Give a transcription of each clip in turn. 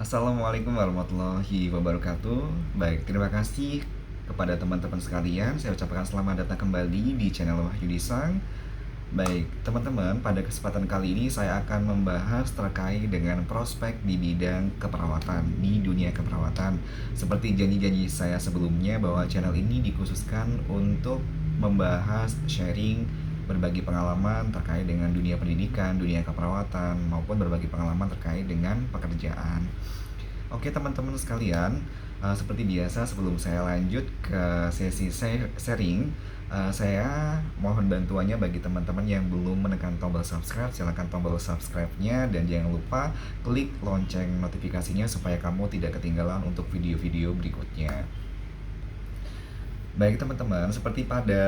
Assalamualaikum warahmatullahi wabarakatuh. Baik, terima kasih kepada teman-teman sekalian. Saya ucapkan selamat datang kembali di channel Wahyudi Sang. Baik, teman-teman, pada kesempatan kali ini saya akan membahas terkait dengan prospek di bidang keperawatan, di dunia keperawatan. Seperti janji-janji saya sebelumnya bahwa channel ini dikhususkan untuk membahas sharing berbagi pengalaman terkait dengan dunia pendidikan, dunia keperawatan, maupun berbagi pengalaman terkait dengan pekerjaan. Oke teman-teman sekalian, seperti biasa sebelum saya lanjut ke sesi sharing, saya mohon bantuannya bagi teman-teman yang belum menekan tombol subscribe, silakan tombol subscribe-nya dan jangan lupa klik lonceng notifikasinya supaya kamu tidak ketinggalan untuk video-video berikutnya. Baik teman-teman, seperti pada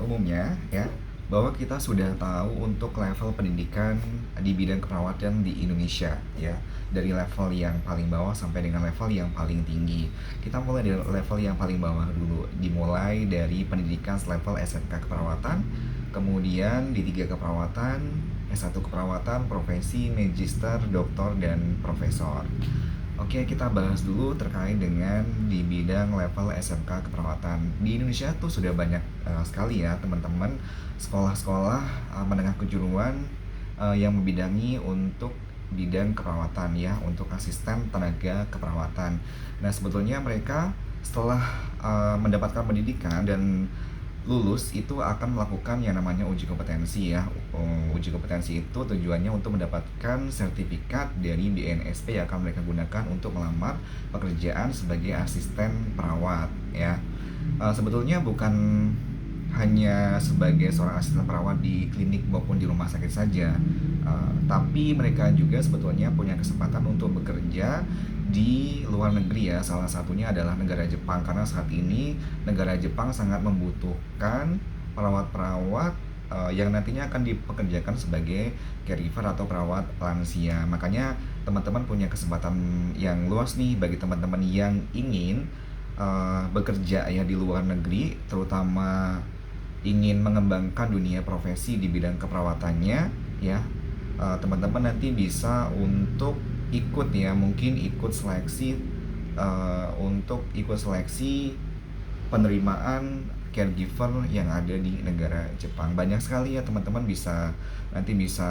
umumnya ya, bahwa kita sudah tahu untuk level pendidikan di bidang keperawatan di Indonesia ya, dari level yang paling bawah sampai dengan level yang paling tinggi. Kita mulai dari level yang paling bawah dulu, dimulai dari pendidikan level SMK keperawatan, kemudian D3 keperawatan, S1 keperawatan, profesi, magister, doktor, dan profesor. Oke, kita bahas dulu terkait dengan di bidang level SMK keperawatan. Di Indonesia tuh sudah banyak sekali ya teman-teman sekolah-sekolah menengah kejuruan yang membidangi untuk bidang keperawatan ya, untuk asisten tenaga keperawatan. Nah, sebetulnya mereka setelah mendapatkan pendidikan dan lulus itu akan melakukan yang namanya uji kompetensi ya. Uji kompetensi itu tujuannya untuk mendapatkan sertifikat dari BNSP yang akan mereka gunakan untuk melamar pekerjaan sebagai asisten perawat ya. Sebetulnya bukan hanya sebagai seorang asisten perawat di klinik maupun di rumah sakit saja, tapi mereka juga sebetulnya punya kesempatan untuk bekerja di luar negeri ya. Salah satunya adalah negara Jepang, karena saat ini negara Jepang sangat membutuhkan perawat-perawat yang nantinya akan dipekerjakan sebagai caregiver atau perawat lansia. Makanya teman-teman punya kesempatan yang luas nih bagi teman-teman yang ingin bekerja ya di luar negeri, terutama ingin mengembangkan dunia profesi di bidang keperawatannya ya. Teman-teman nanti bisa untuk ikut ya, mungkin ikut seleksi untuk ikut seleksi penerimaan caregiver yang ada di negara Jepang. Banyak sekali ya teman-teman, nanti bisa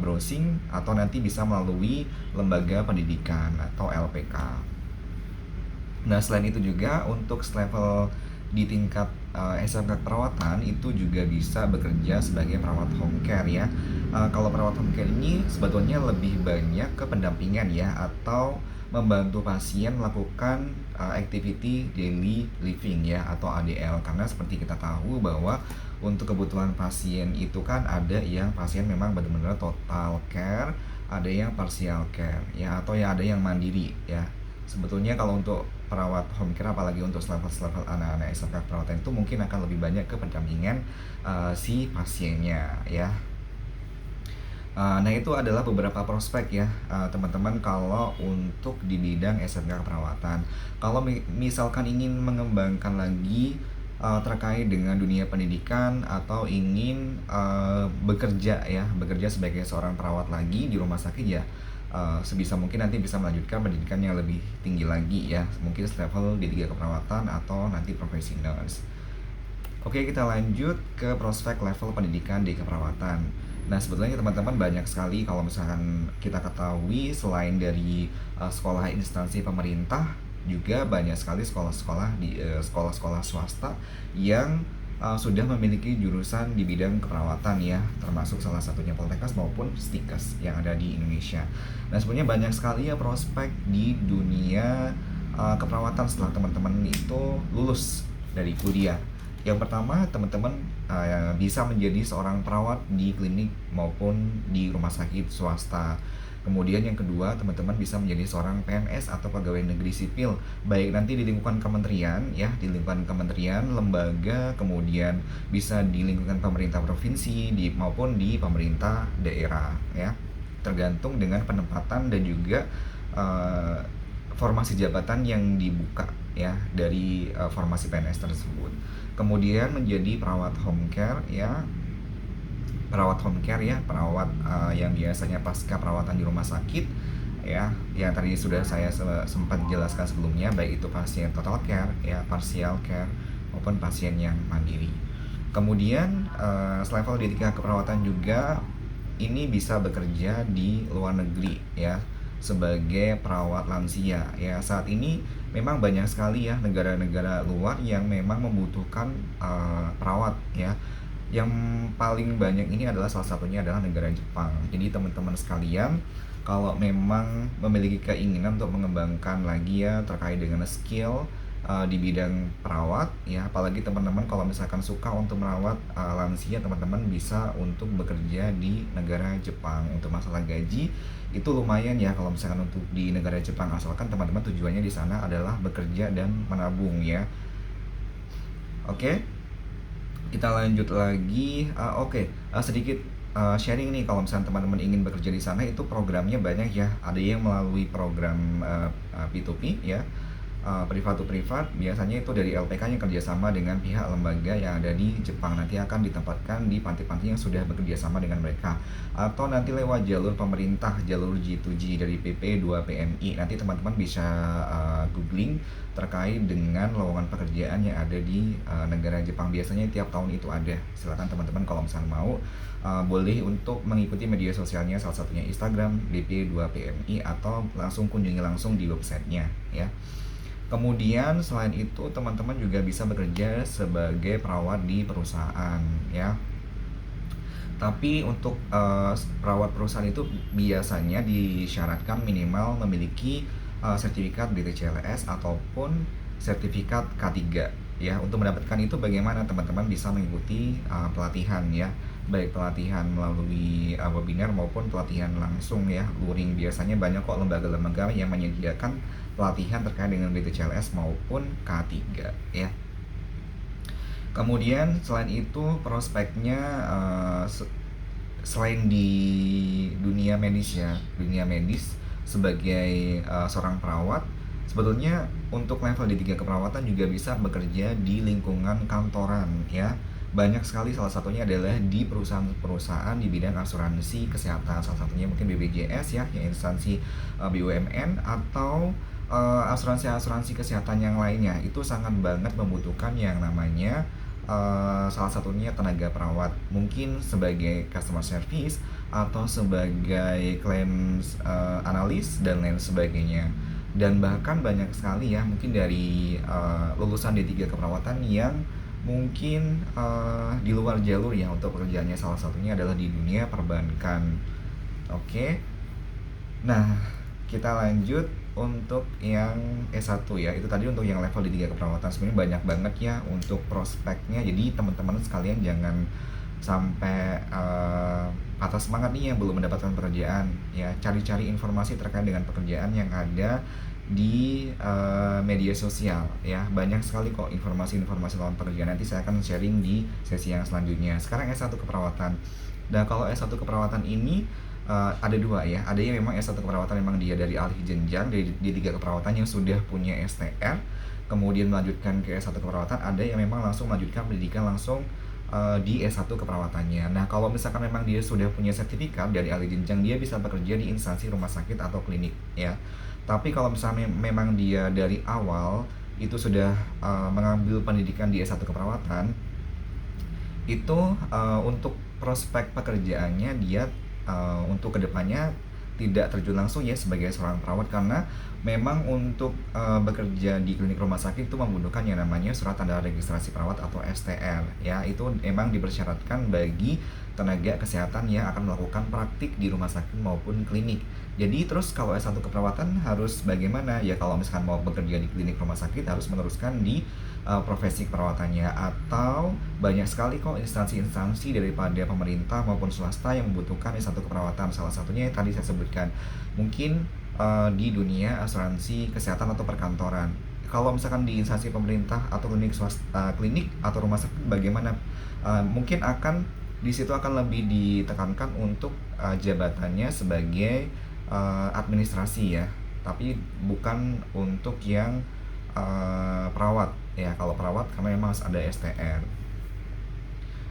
browsing atau nanti bisa melalui lembaga pendidikan atau LPK. Nah, selain itu juga untuk level di tingkat SMK perawatan itu juga bisa bekerja sebagai perawat home care ya. Kalau perawat home care ini sebetulnya lebih banyak ke pendampingan ya, atau membantu pasien melakukan activity daily living ya, atau ADL. Karena seperti kita tahu bahwa untuk kebutuhan pasien itu kan ada yang pasien memang benar-benar total care, ada yang partial care ya, atau ya ada yang mandiri ya. Sebetulnya kalau untuk perawat home care, apalagi untuk level anak-anak SMK perawatan, itu mungkin akan lebih banyak ke pendampingan si pasiennya ya. Nah, itu adalah beberapa prospek ya teman-teman kalau untuk di bidang SMK keperawatan. Kalau misalkan ingin mengembangkan lagi terkait dengan dunia pendidikan, atau ingin bekerja sebagai seorang perawat lagi di rumah sakit ya, sebisa mungkin nanti bisa melanjutkan pendidikan yang lebih tinggi lagi ya, mungkin level D3 keperawatan atau nanti profesi nurse. Oke, kita lanjut ke prospek level pendidikan di keperawatan. Nah, sebetulnya teman-teman banyak sekali kalau misalkan kita ketahui, selain dari sekolah instansi pemerintah, juga banyak sekali sekolah-sekolah di sekolah-sekolah swasta yang sudah memiliki jurusan di bidang keperawatan ya, termasuk salah satunya Poltekkes maupun Stikes yang ada di Indonesia. Nah, sebenarnya banyak sekali ya prospek di dunia keperawatan setelah teman-teman itu lulus dari kuliah. Yang pertama, teman-teman bisa menjadi seorang perawat di klinik maupun di rumah sakit swasta. Kemudian yang kedua, teman-teman bisa menjadi seorang PNS atau pegawai negeri sipil, baik nanti di lingkungan kementerian ya, di lingkungan kementerian, lembaga, kemudian bisa di lingkungan pemerintah provinsi maupun di pemerintah daerah ya. Tergantung dengan penempatan dan juga formasi jabatan yang dibuka ya dari formasi PNS tersebut. Kemudian menjadi perawat home care ya, perawat yang biasanya pasca perawatan di rumah sakit ya, yang tadi sudah saya sempat jelaskan sebelumnya, baik itu pasien total care ya, partial care maupun pasien yang mandiri. Kemudian selevel D3 keperawatan juga ini bisa bekerja di luar negeri ya, sebagai perawat lansia ya. Saat ini memang banyak sekali ya negara-negara luar yang memang membutuhkan perawat ya. Yang paling banyak ini adalah salah satunya adalah negara Jepang. Jadi teman-teman sekalian, kalau memang memiliki keinginan untuk mengembangkan lagi ya terkait dengan skill di bidang perawat ya, apalagi teman-teman kalau misalkan suka untuk merawat lansia, teman-teman bisa untuk bekerja di negara Jepang. Untuk masalah gaji itu lumayan ya kalau misalkan untuk di negara Jepang, asalkan teman-teman tujuannya di sana adalah bekerja dan menabung ya. Oke, kita lanjut lagi. Sedikit sharing nih, kalau misalnya teman-teman ingin bekerja di sana itu programnya banyak ya. Ada yang melalui program P2P ya, privat to privat. Biasanya itu dari LPK yang kerjasama dengan pihak lembaga yang ada di Jepang, nanti akan ditempatkan di panti-panti yang sudah bekerja sama dengan mereka, atau nanti lewat jalur pemerintah, jalur G2G dari PP2PMI. Nanti teman-teman bisa googling terkait dengan lowongan pekerjaan yang ada di negara Jepang. Biasanya tiap tahun itu ada. Silakan teman-teman kalau misalnya mau, boleh untuk mengikuti media sosialnya, salah satunya Instagram BP2PMI, atau langsung kunjungi langsung di websitenya ya. Kemudian selain itu teman-teman juga bisa bekerja sebagai perawat di perusahaan ya. Tapi untuk perawat perusahaan itu biasanya disyaratkan minimal memiliki sertifikat BPJS ataupun sertifikat K3 ya. Untuk mendapatkan itu bagaimana, teman-teman bisa mengikuti pelatihan ya, baik pelatihan melalui webinar maupun pelatihan langsung ya, luring. Biasanya banyak kok lembaga-lembaga yang menyediakan pelatihan terkait dengan BPJS maupun K3 ya. Kemudian selain itu prospeknya selain di dunia medis ya, dunia medis sebagai seorang perawat, sebetulnya untuk level D3 keperawatan juga bisa bekerja di lingkungan kantoran ya. Banyak sekali, salah satunya adalah di perusahaan-perusahaan di bidang asuransi kesehatan, salah satunya mungkin BPJS ya, yang instansi BUMN, atau asuransi-asuransi kesehatan yang lainnya. Itu sangat banget membutuhkan yang namanya salah satunya tenaga perawat, mungkin sebagai customer service atau sebagai claims analis dan lain sebagainya. Dan bahkan banyak sekali ya mungkin dari lulusan D3 keperawatan yang mungkin di luar jalur ya untuk pekerjaannya, salah satunya adalah di dunia perbankan. Oke. Nah, kita lanjut untuk yang S1 ya. Itu tadi untuk yang level D3 keperawatan. Sebenarnya banyak banget ya untuk prospeknya. Jadi teman-teman sekalian jangan sampai patah semangat nih yang belum mendapatkan pekerjaan ya. Cari-cari informasi terkait dengan pekerjaan yang ada di media sosial ya. Banyak sekali kok informasi-informasi tentang pekerjaan. Nanti saya akan sharing di sesi yang selanjutnya. Sekarang S1 keperawatan. Nah, kalau S1 keperawatan ini ada dua ya. Ada yang memang S1 keperawatan memang dia dari alih jenjang, dari D3 keperawatan yang sudah punya STR, kemudian melanjutkan ke S1 keperawatan. Ada yang memang langsung melanjutkan pendidikan langsung di S1 keperawatannya. Nah, kalau misalkan memang dia sudah punya sertifikat dari alih jenjang, dia bisa bekerja di instansi rumah sakit atau klinik ya. Tapi kalau misalnya memang dia dari awal itu sudah mengambil pendidikan di S1 keperawatan, itu untuk prospek pekerjaannya dia untuk kedepannya tidak terjun langsung ya sebagai seorang perawat, karena memang untuk bekerja di klinik rumah sakit itu membutuhkan yang namanya surat tanda registrasi perawat atau STR ya. Itu memang dipersyaratkan bagi tenaga kesehatan yang akan melakukan praktik di rumah sakit maupun klinik. Jadi terus kalau S1 keperawatan harus bagaimana ya, kalau misalkan mau bekerja di klinik rumah sakit harus meneruskan di profesi perawatannya, atau banyak sekali kok instansi-instansi daripada pemerintah maupun swasta yang membutuhkan S1 keperawatan. Salah satunya yang tadi saya sebutkan, mungkin di dunia asuransi kesehatan atau perkantoran. Kalau misalkan di instansi pemerintah atau klinik swasta, klinik atau rumah sakit bagaimana, mungkin akan di situ akan lebih ditekankan untuk jabatannya sebagai administrasi ya, tapi bukan untuk yang perawat ya. Kalau perawat karena memang harus ada STR.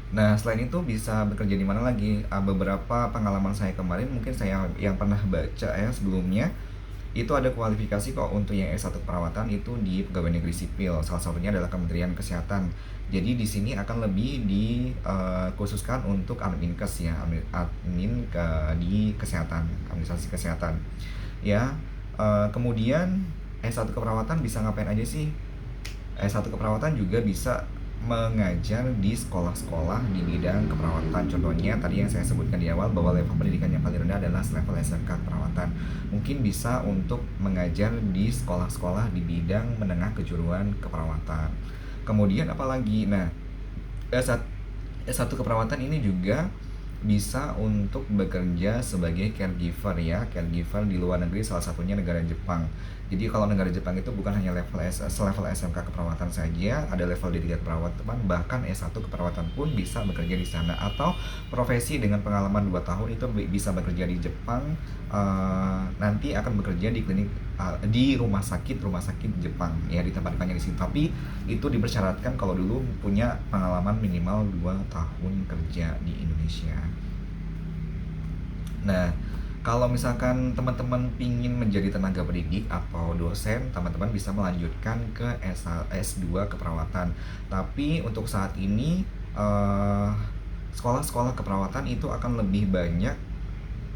Nah, selain itu bisa bekerja di mana lagi? Beberapa pengalaman saya kemarin mungkin saya yang pernah baca ya sebelumnya, itu ada kualifikasi kok untuk yang S1 keperawatan itu di Pegawai Negeri Sipil. Salah satunya adalah Kementerian Kesehatan. Jadi di sini akan lebih dikhususkan untuk adminkes ya, admin di kesehatan, administrasi kesehatan. Ya, kemudian S1 keperawatan bisa ngapain aja sih? S1 keperawatan juga bisa mengajar di sekolah-sekolah di bidang keperawatan. Contohnya tadi yang saya sebutkan di awal bahwa level pendidikan yang paling rendah adalah level SMK keperawatan. Mungkin bisa untuk mengajar di sekolah-sekolah di bidang menengah kejuruan keperawatan. Kemudian apalagi? Nah, S1, S1 keperawatan ini juga bisa untuk bekerja sebagai caregiver ya, caregiver di luar negeri, salah satunya negara Jepang. Jadi kalau negara Jepang itu bukan hanya selevel SMK keperawatan saja, ada level D3 keperawatan, bahkan S1 keperawatan pun bisa bekerja di sana, atau profesi dengan pengalaman 2 tahun itu bisa bekerja di Jepang, nanti akan bekerja di klinik, di rumah sakit Jepang ya, ditempatkannya di situ. Tapi itu dipersyaratkan kalau dulu punya pengalaman minimal 2 tahun kerja di Indonesia. Nah, kalau misalkan teman-teman pingin menjadi tenaga pendidik atau dosen, teman-teman bisa melanjutkan ke S2 keperawatan. Tapi untuk saat ini sekolah-sekolah keperawatan itu akan lebih banyak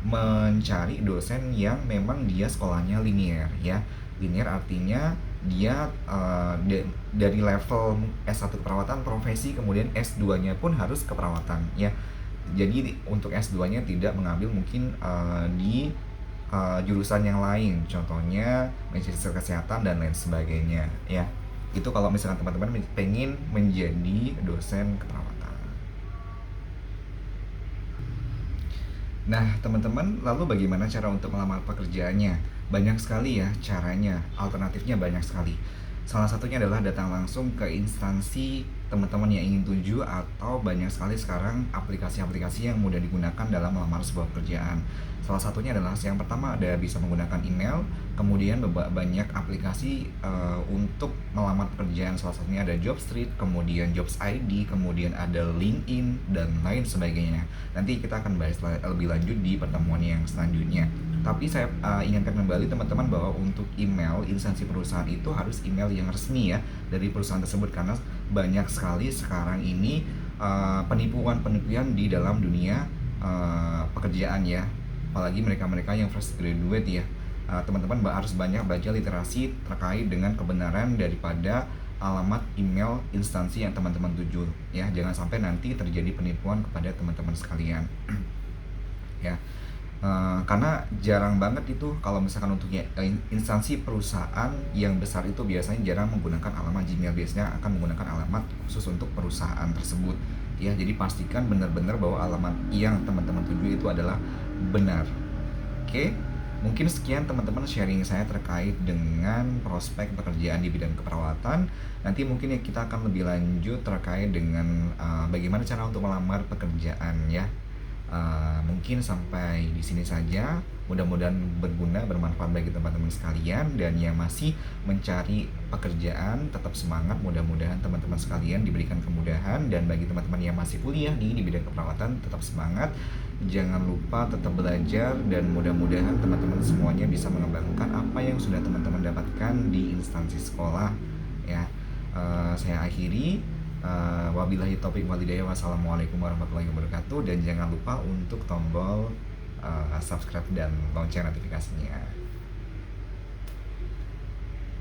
mencari dosen yang memang dia sekolahnya linear ya. Linear artinya dia dari level S1 keperawatan profesi, kemudian S2-nya pun harus keperawatan ya. Jadi untuk S2-nya tidak mengambil mungkin di jurusan yang lain, contohnya magister kesehatan dan lain sebagainya ya. Itu kalau misalkan teman-teman pengen menjadi dosen keperawatan. Nah, teman-teman, lalu bagaimana cara untuk melamar pekerjaannya? Banyak sekali ya caranya, alternatifnya banyak sekali. Salah satunya adalah datang langsung ke instansi teman-teman yang ingin tuju, atau banyak sekali sekarang aplikasi-aplikasi yang mudah digunakan dalam melamar sebuah pekerjaan. Salah satunya adalah yang pertama ada bisa menggunakan email, kemudian banyak aplikasi untuk melamar pekerjaan. Salah satunya ada Jobstreet, kemudian Jobs ID, kemudian ada LinkedIn dan lain sebagainya. Nanti kita akan bahas lebih lanjut di pertemuan yang selanjutnya. Tapi saya ingatkan kembali teman-teman bahwa untuk email instansi perusahaan itu harus email yang resmi ya dari perusahaan tersebut, karena banyak sekali sekarang ini penipuan-penipuan di dalam dunia pekerjaan ya, apalagi mereka-mereka yang fresh graduate ya. Teman-teman harus banyak baca literasi terkait dengan kebenaran daripada alamat email instansi yang teman-teman tuju ya, jangan sampai nanti terjadi penipuan kepada teman-teman sekalian. Ya, karena jarang banget itu kalau misalkan untuk instansi perusahaan yang besar itu biasanya jarang menggunakan alamat Gmail, biasanya akan menggunakan alamat khusus untuk perusahaan tersebut ya. Jadi pastikan benar-benar bahwa alamat yang teman-teman tuju itu adalah benar. Oke, mungkin sekian teman-teman sharing saya terkait dengan prospek pekerjaan di bidang keperawatan. Nanti mungkin ya kita akan lebih lanjut terkait dengan bagaimana cara untuk melamar pekerjaan ya. Mungkin sampai di sini saja. Mudah-mudahan berguna, bermanfaat bagi teman-teman sekalian, dan yang masih mencari pekerjaan tetap semangat. Mudah-mudahan teman-teman sekalian diberikan kemudahan, dan bagi teman-teman yang masih kuliah nih di bidang keperawatan tetap semangat. Jangan lupa tetap belajar, dan mudah-mudahan teman-teman semuanya bisa mengembangkan apa yang sudah teman-teman dapatkan di instansi sekolah ya. Saya akhiri. Wabillahi taufiq walhidayah. Wassalamualaikum warahmatullahi wabarakatuh. Dan jangan lupa untuk tombol subscribe dan lonceng notifikasinya.